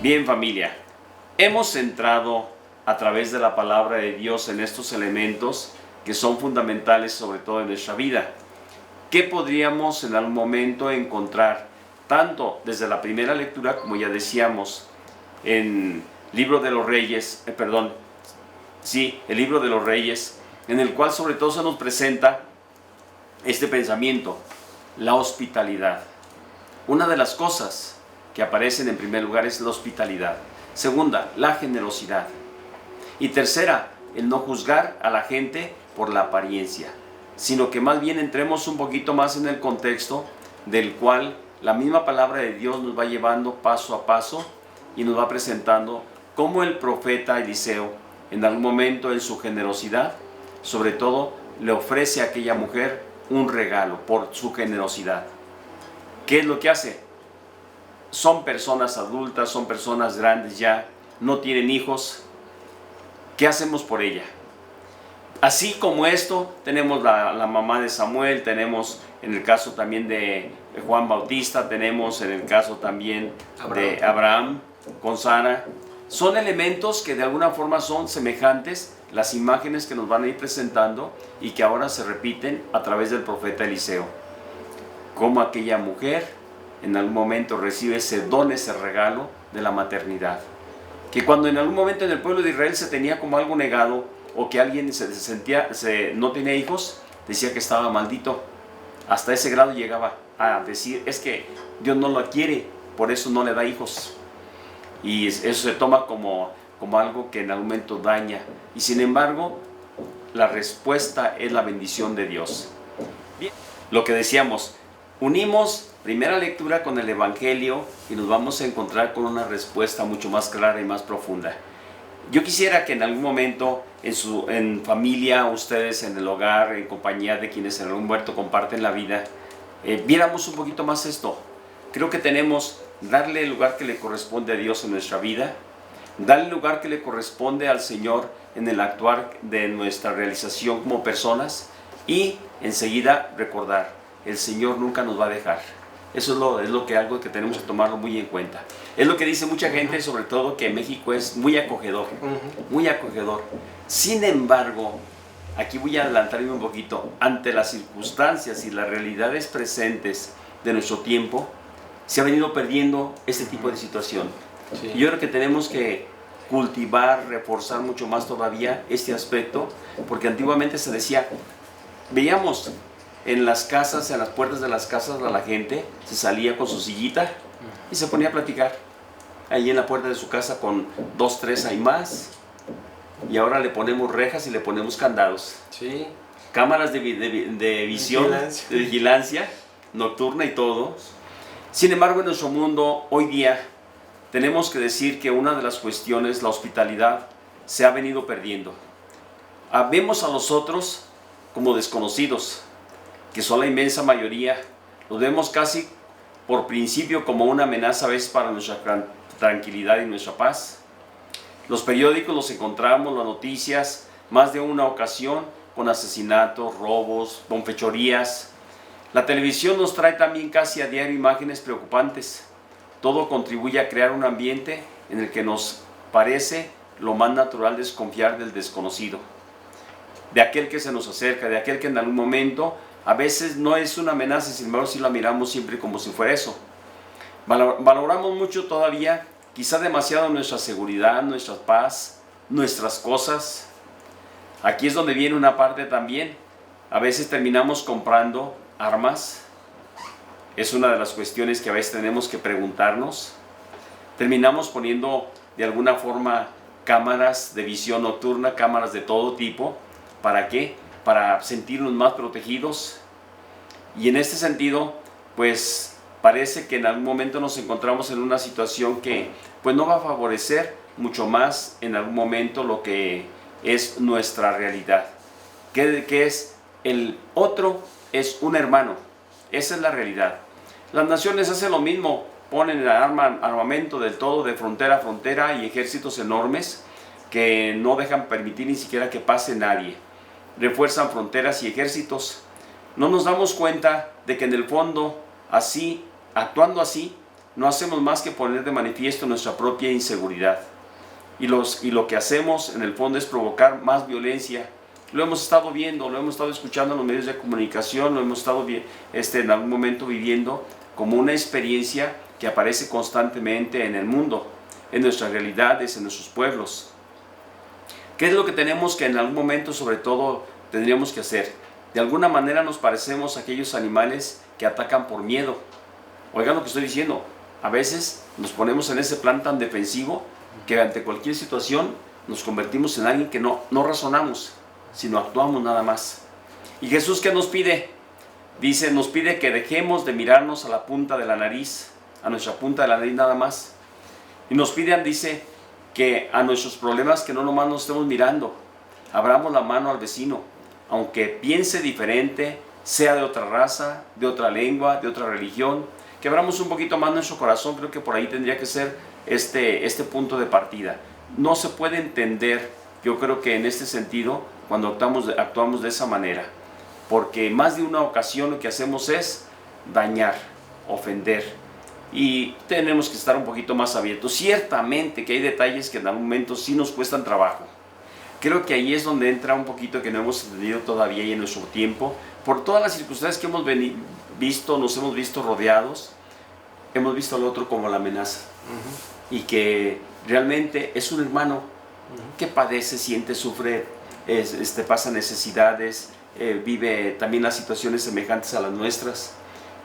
Bien, familia, hemos centrado a través de la palabra de Dios en estos elementos que son fundamentales sobre todo en nuestra vida. ¿Qué podríamos en algún momento encontrar? Tanto desde la primera lectura, como ya decíamos, en Libro de los Reyes, el Libro de los Reyes, en el cual sobre todo se nos presenta este pensamiento, la hospitalidad. Una de las cosas que aparecen en primer lugar es la hospitalidad. Segunda, la generosidad. Y tercera, el no juzgar a la gente por la apariencia, sino que más bien entremos un poquito más en el contexto del cual la misma palabra de Dios nos va llevando paso a paso y nos va presentando cómo el profeta Eliseo, en algún momento en su generosidad, sobre todo le ofrece a aquella mujer un regalo por su generosidad. ¿Qué es lo que hace? Son personas adultas, son personas grandes ya, no tienen hijos. ¿Qué hacemos por ella? Así como esto, tenemos la mamá de Samuel, tenemos en el caso también de Juan Bautista, tenemos en el caso también de Abraham con Sara. Son elementos que de alguna forma son semejantes, las imágenes que nos van a ir presentando y que ahora se repiten a través del profeta Eliseo. Como aquella mujer en algún momento recibe ese don, ese regalo de la maternidad. Que cuando en algún momento en el pueblo de Israel se tenía como algo negado, o que alguien no tenía hijos, decía que estaba maldito. Hasta ese grado llegaba a decir, es que Dios no lo quiere, por eso no le da hijos. Y eso se toma como algo que en algún momento daña. Y sin embargo, la respuesta es la bendición de Dios. Bien, lo que decíamos, unimos primera lectura con el Evangelio y nos vamos a encontrar con una respuesta mucho más clara y más profunda. Yo quisiera que en algún momento en familia, ustedes en el hogar, en compañía de quienes en algún momento comparten la vida, viéramos un poquito más esto. Creo que tenemos darle el lugar que le corresponde a Dios en nuestra vida, darle el lugar que le corresponde al Señor en el actuar de nuestra realización como personas y enseguida recordar, el Señor nunca nos va a dejar. Eso es algo que tenemos que tomarlo muy en cuenta. Es lo que dice mucha gente, sobre todo que México es muy acogedor, muy acogedor. Sin embargo, aquí voy a adelantarme un poquito, ante las circunstancias y las realidades presentes de nuestro tiempo, se ha venido perdiendo este tipo de situación. Sí. Yo creo que tenemos que cultivar, reforzar mucho más todavía este aspecto, porque antiguamente se decía, veíamos en las casas, en las puertas de las casas, a la gente se salía con su sillita y se ponía a platicar ahí en la puerta de su casa con 2, 3 hay más, y ahora le ponemos rejas y le ponemos candados. Sí. Cámaras de visión, de vigilancia nocturna y todo. Sin embargo, en nuestro mundo hoy día tenemos que decir que una de las cuestiones, la hospitalidad, se ha venido perdiendo. Vemos a los otros como desconocidos, que son la inmensa mayoría. Los vemos casi por principio como una amenaza a veces para nuestra tranquilidad y nuestra paz. Los periódicos los encontramos, las noticias, más de una ocasión con asesinatos, robos, con fechorías. La televisión nos trae también casi a diario imágenes preocupantes. Todo contribuye a crear un ambiente en el que nos parece lo más natural desconfiar del desconocido, de aquel que se nos acerca, de aquel que en algún momento a veces no es una amenaza, sin embargo sí la miramos siempre como si fuera eso. Valoramos mucho todavía, quizá demasiado, nuestra seguridad, nuestra paz, nuestras cosas. Aquí es donde viene una parte también. A veces terminamos comprando armas. Es una de las cuestiones que a veces tenemos que preguntarnos. Terminamos poniendo de alguna forma cámaras de visión nocturna, cámaras de todo tipo. ¿Para qué? Para sentirnos más protegidos. Y en este sentido, pues parece que en algún momento nos encontramos en una situación que pues no va a favorecer mucho más en algún momento lo que es nuestra realidad. ¿Qué es? El otro es un hermano. Esa es la realidad. Las naciones hacen lo mismo, ponen el armamento del todo de frontera a frontera y ejércitos enormes que no dejan permitir ni siquiera que pase nadie. Refuerzan fronteras y ejércitos. No nos damos cuenta de que en el fondo, así, actuando así, no hacemos más que poner de manifiesto nuestra propia inseguridad. Y lo que hacemos en el fondo es provocar más violencia. Lo hemos estado viendo, lo hemos estado escuchando en los medios de comunicación, lo hemos estado en algún momento viviendo como una experiencia que aparece constantemente en el mundo, en nuestras realidades, en nuestros pueblos. ¿Qué es lo que tenemos que en algún momento sobre todo tendríamos que hacer? De alguna manera nos parecemos a aquellos animales que atacan por miedo. Oigan lo que estoy diciendo, a veces nos ponemos en ese plan tan defensivo que ante cualquier situación nos convertimos en alguien que no razonamos, sino actuamos nada más. ¿Y Jesús qué nos pide? Dice, nos pide que dejemos de mirarnos a la punta de la nariz, a nuestra punta de la nariz nada más. Y nos pide, dice, que a nuestros problemas que no nomás nos estemos mirando, abramos la mano al vecino, aunque piense diferente, sea de otra raza, de otra lengua, de otra religión, que abramos un poquito más nuestro corazón. Creo que por ahí tendría que ser este punto de partida. No se puede entender, yo creo que en este sentido, cuando actuamos de esa manera, porque más de una ocasión lo que hacemos es dañar, ofender, y tenemos que estar un poquito más abiertos. Ciertamente que hay detalles que en algún momento sí nos cuestan trabajo. Creo que ahí es donde entra un poquito que no hemos entendido todavía y en nuestro tiempo, por todas las circunstancias que hemos visto, nos hemos visto rodeados, hemos visto al otro como la amenaza. Y que realmente es un hermano que padece, siente, sufre, pasa necesidades, vive también las situaciones semejantes a las nuestras.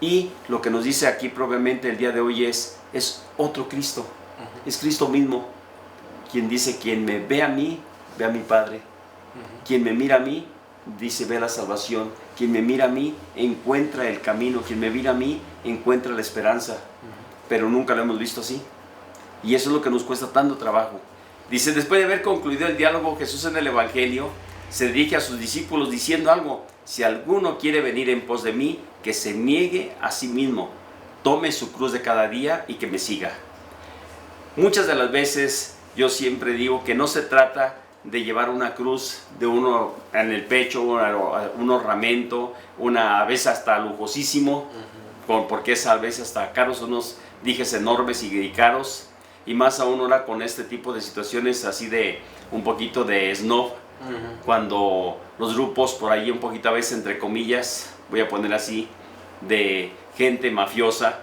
Y lo que nos dice aquí probablemente el día de hoy es otro Cristo, es Cristo mismo, quien dice, quien me ve a mí, ve a mi Padre. Quien me mira a mí, dice, ve la salvación. Quien me mira a mí, encuentra el camino. Quien me mira a mí, encuentra la esperanza. Pero nunca lo hemos visto así. Y eso es lo que nos cuesta tanto trabajo. Dice, después de haber concluido el diálogo, Jesús en el Evangelio se dirige a sus discípulos diciendo algo. Si alguno quiere venir en pos de mí, que se niegue a sí mismo, tome su cruz de cada día y que me siga. Muchas de las veces yo siempre digo que no se trata de llevar una cruz de uno en el pecho, un ornamento, a veces hasta lujosísimo, porque es a veces hasta caros, unos dijes enormes y caros, y más aún ahora con este tipo de situaciones así de un poquito de snob, cuando los grupos por ahí un poquito a veces entre comillas, voy a poner así, de gente mafiosa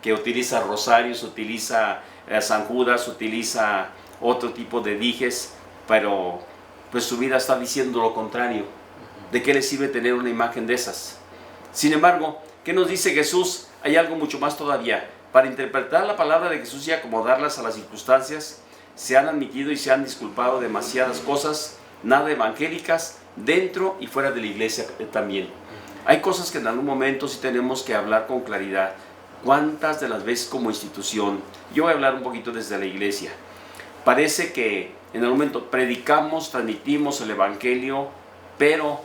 que utiliza rosarios, utiliza San Judas, utiliza otro tipo de dijes, pero pues su vida está diciendo lo contrario. ¿De qué le sirve tener una imagen de esas? Sin embargo, ¿qué nos dice Jesús? Hay algo mucho más todavía. Para interpretar la palabra de Jesús y acomodarlas a las circunstancias, se han admitido y se han disculpado demasiadas cosas, nada evangélicas, dentro y fuera de la iglesia también. Hay cosas que en algún momento sí tenemos que hablar con claridad. ¿Cuántas de las veces como institución? Yo voy a hablar un poquito desde la iglesia. Parece que en algún momento predicamos, transmitimos el evangelio, pero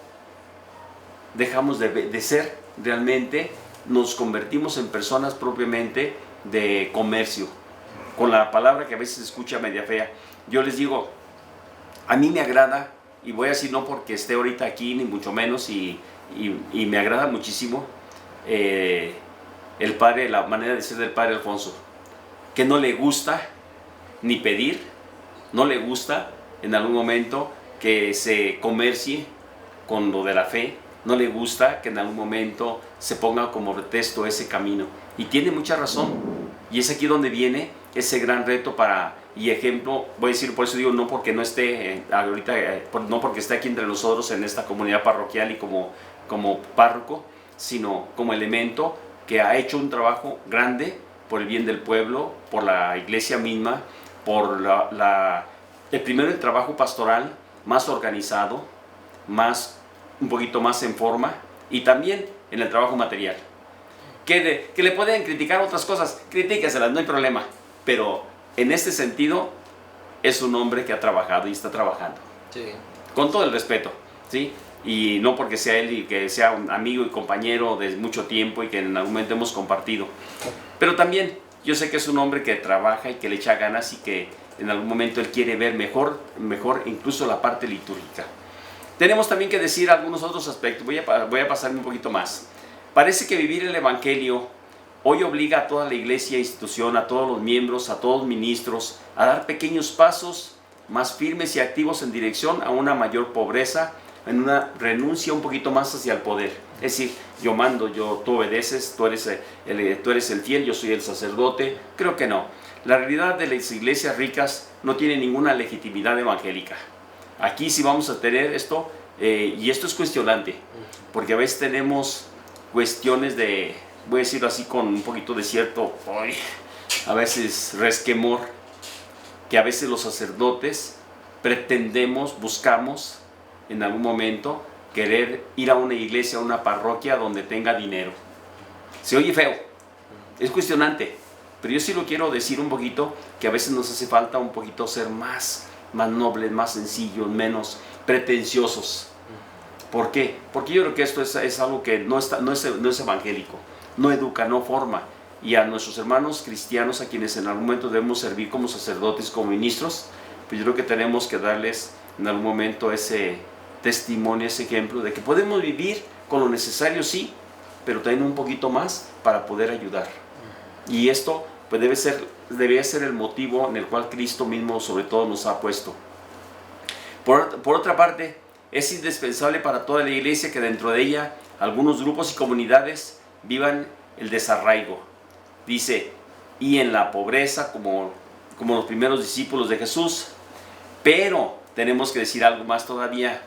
dejamos de ser realmente, nos convertimos en personas propiamente de comercio, con la palabra que a veces se escucha media fea. Yo les digo, a mí me agrada, y voy a decir no porque esté ahorita aquí, ni mucho menos, y me agrada muchísimo el padre, la manera de ser del padre Alfonso, que no le gusta ni pedir, no le gusta en algún momento que se comercie con lo de la fe, no le gusta que en algún momento se ponga como pretexto ese camino. Y tiene mucha razón. Y es aquí donde viene ese gran reto y ejemplo, voy a decir, por eso digo, no porque no esté ahorita, no porque esté aquí entre nosotros en esta comunidad parroquial y como párroco, sino como elemento que ha hecho un trabajo grande por el bien del pueblo, por la iglesia misma, por primero el trabajo pastoral más organizado, un poquito más en forma, y también en el trabajo material. Que le pueden criticar otras cosas, critíqueselas, no hay problema, pero en este sentido es un hombre que ha trabajado y está trabajando. Sí. Con todo el respeto, ¿sí? Y no porque sea él y que sea un amigo y compañero de mucho tiempo y que en algún momento hemos compartido, pero también yo sé que es un hombre que trabaja y que le echa ganas y que en algún momento él quiere ver mejor incluso la parte litúrgica. Tenemos también que decir algunos otros aspectos. Voy a pasarme un poquito más. Parece que vivir el evangelio hoy obliga a toda la iglesia, institución, a todos los miembros, a todos los ministros, a dar pequeños pasos más firmes y activos en dirección a una mayor pobreza, en una renuncia un poquito más hacia el poder. Es decir, yo mando, tú obedeces, tú eres el fiel, yo soy el sacerdote. Creo que no. La realidad de las iglesias ricas no tiene ninguna legitimidad evangélica. Aquí sí vamos a tener esto, y esto es cuestionante, porque a veces tenemos cuestiones de, voy a decirlo así con un poquito de cierto, a veces resquemor, que a veces los sacerdotes pretendemos, buscamos en algún momento querer ir a una iglesia, a una parroquia donde tenga dinero. Se oye feo, es cuestionante, pero yo sí lo quiero decir un poquito, que a veces nos hace falta un poquito ser más nobles, más sencillos, menos pretenciosos. ¿Por qué? Porque yo creo que esto es algo que no es evangélico, no educa, no forma. Y a nuestros hermanos cristianos, a quienes en algún momento debemos servir como sacerdotes, como ministros, pues yo creo que tenemos que darles en algún momento ese testimonio, ese ejemplo de que podemos vivir con lo necesario, sí, pero también un poquito más para poder ayudar. Y esto pues debería ser el motivo en el cual Cristo mismo sobre todo nos ha puesto. Por otra parte, es indispensable para toda la iglesia que dentro de ella algunos grupos y comunidades vivan el desarraigo. Dice, y en la pobreza como los primeros discípulos de Jesús. Pero tenemos que decir algo más todavía.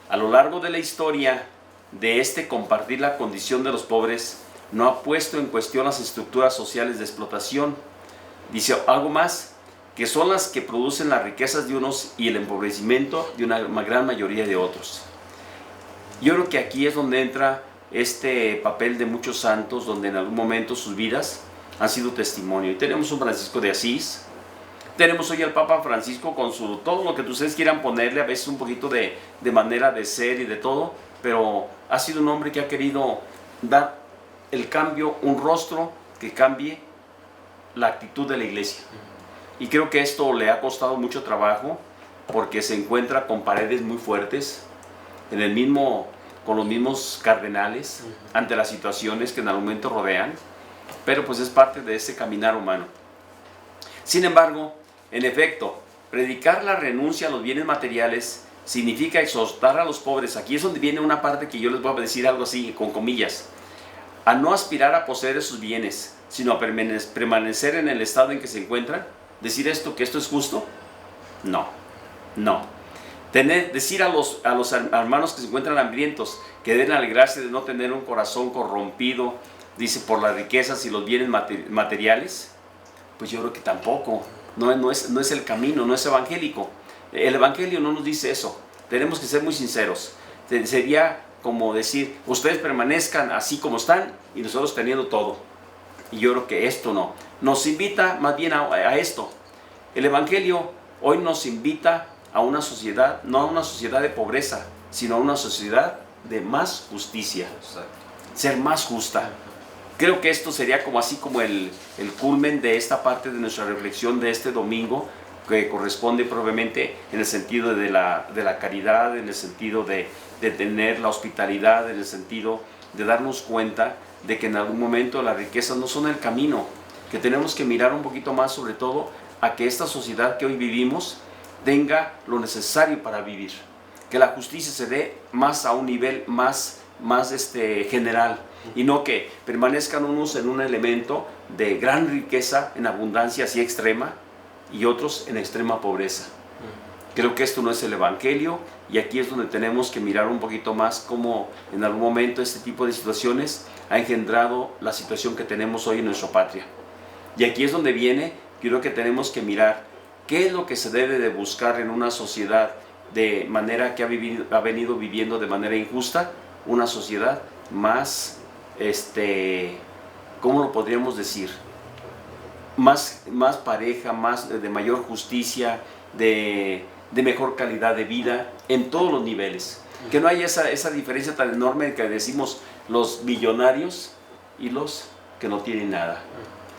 A lo largo de la historia de compartir la condición de los pobres, no ha puesto en cuestión las estructuras sociales de explotación. Dice algo más, que son las que producen las riquezas de unos y el empobrecimiento de una gran mayoría de otros. Yo creo que aquí es donde entra este papel de muchos santos, donde en algún momento sus vidas han sido testimonio. Y tenemos un Francisco de Asís, tenemos hoy al Papa Francisco con todo lo que ustedes quieran ponerle, a veces un poquito de manera de ser y de todo, pero ha sido un hombre que ha querido dar el cambio, un rostro que cambie la actitud de la iglesia. Y creo que esto le ha costado mucho trabajo, porque se encuentra con paredes muy fuertes, con los mismos cardenales, ante las situaciones que en algún momento rodean, pero pues es parte de ese caminar humano. Sin embargo, en efecto, predicar la renuncia a los bienes materiales significa exhortar a los pobres. Aquí es donde viene una parte que yo les voy a decir algo así, con comillas, a no aspirar a poseer esos bienes, sino a permanecer en el estado en que se encuentran. ¿Decir esto, que esto es justo? No. Decir a los hermanos que se encuentran hambrientos que deben alegrarse de no tener un corazón corrompido, dice, por las riquezas y los bienes materiales, pues yo creo que tampoco, no es el camino, no es evangélico. El evangelio no nos dice eso, tenemos que ser muy sinceros. Sería como decir, ustedes permanezcan así como están y nosotros teniendo todo. Y yo creo que esto no. Nos invita más bien a esto. El evangelio hoy nos invita a una sociedad, no a una sociedad de pobreza, sino a una sociedad de más justicia. Exacto. Ser más justa. Creo que esto sería como el culmen de esta parte de nuestra reflexión de este domingo, que corresponde probablemente en el sentido de la caridad, en el sentido de tener la hospitalidad, en el sentido de darnos cuenta de que en algún momento las riquezas no son el camino, que tenemos que mirar un poquito más sobre todo a que esta sociedad que hoy vivimos tenga lo necesario para vivir, que la justicia se dé más a un nivel más general, y no que permanezcan unos en un elemento de gran riqueza, en abundancia así extrema, y otros en extrema pobreza. Creo que esto no es el evangelio, y aquí es donde tenemos que mirar un poquito más cómo en algún momento este tipo de situaciones ha engendrado la situación que tenemos hoy en nuestra patria. Y aquí es donde viene, creo que tenemos que mirar qué es lo que se debe de buscar en una sociedad de manera que ha venido viviendo de manera injusta, una sociedad más, ¿cómo lo podríamos decir? Más pareja, de mayor justicia, de mejor calidad de vida en todos los niveles. Que no haya esa diferencia tan enorme que decimos los millonarios y los que no tienen nada,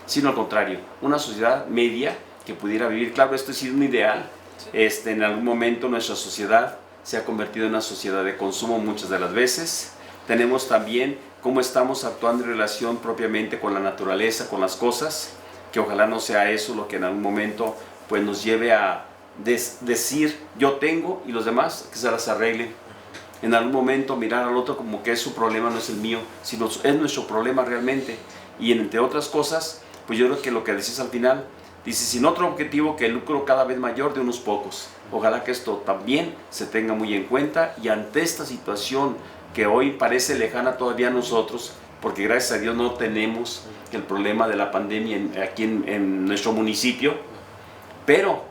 sino al contrario, una sociedad media que pudiera vivir. Claro, esto es un ideal. En algún momento nuestra sociedad se ha convertido en una sociedad de consumo muchas de las veces. Tenemos también cómo estamos actuando en relación propiamente con la naturaleza, con las cosas, que ojalá no sea eso lo que en algún momento pues nos lleve a decir yo tengo y los demás que se las arreglen. En algún momento mirar al otro como que es su problema, no es el mío, sino es nuestro problema realmente. Y entre otras cosas, pues yo creo que lo que decís al final, dice, sin otro objetivo que el lucro cada vez mayor de unos pocos. Ojalá que esto también se tenga muy en cuenta, y ante esta situación que hoy parece lejana todavía a nosotros, porque gracias a Dios no tenemos el problema de la pandemia aquí en nuestro municipio, pero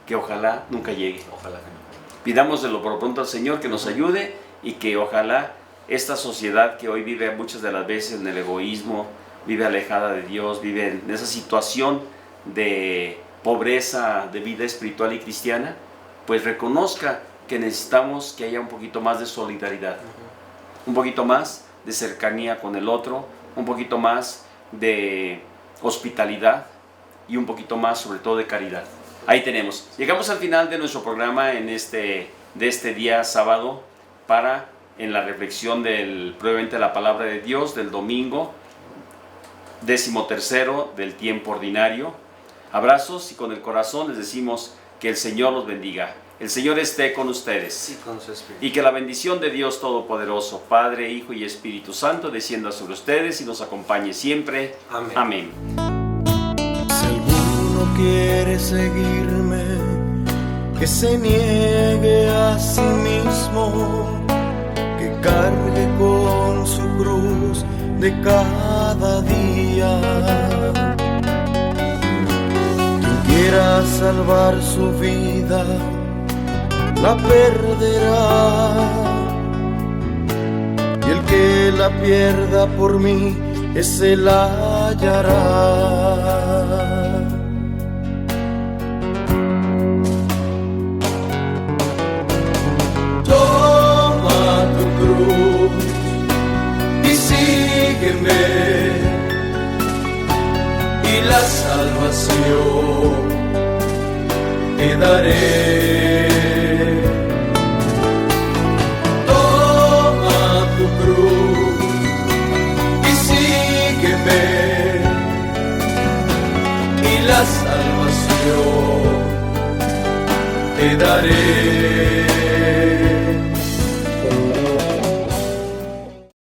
que ojalá nunca llegue. Ojalá que no. Pidámoselo por pronto al Señor que nos ayude, y que ojalá esta sociedad que hoy vive muchas de las veces en el egoísmo, vive alejada de Dios, vive en esa situación de pobreza de vida espiritual y cristiana, pues reconozca que necesitamos que haya un poquito más de solidaridad, un poquito más de cercanía con el otro, un poquito más de hospitalidad y un poquito más sobre todo de caridad. Ahí tenemos. Llegamos al final de nuestro programa de este día sábado, para en la reflexión probablemente la palabra de Dios del domingo 13º del tiempo ordinario. Abrazos, y con el corazón les decimos que el Señor los bendiga. El Señor esté con ustedes. Y con su espíritu. Y que la bendición de Dios Todopoderoso, Padre, Hijo y Espíritu Santo, descienda sobre ustedes y nos acompañe siempre. Amén. Amén. Si alguno quiere seguirme, que se niegue a sí mismo, que cargue con su cruz de cada día. Quien quiera salvar su vida, la perderá, y el que la pierda por mí, ese la hallará. Toma tu cruz y sígueme, y la salvación te daré. Toma tu cruz y sígueme, y la salvación te daré.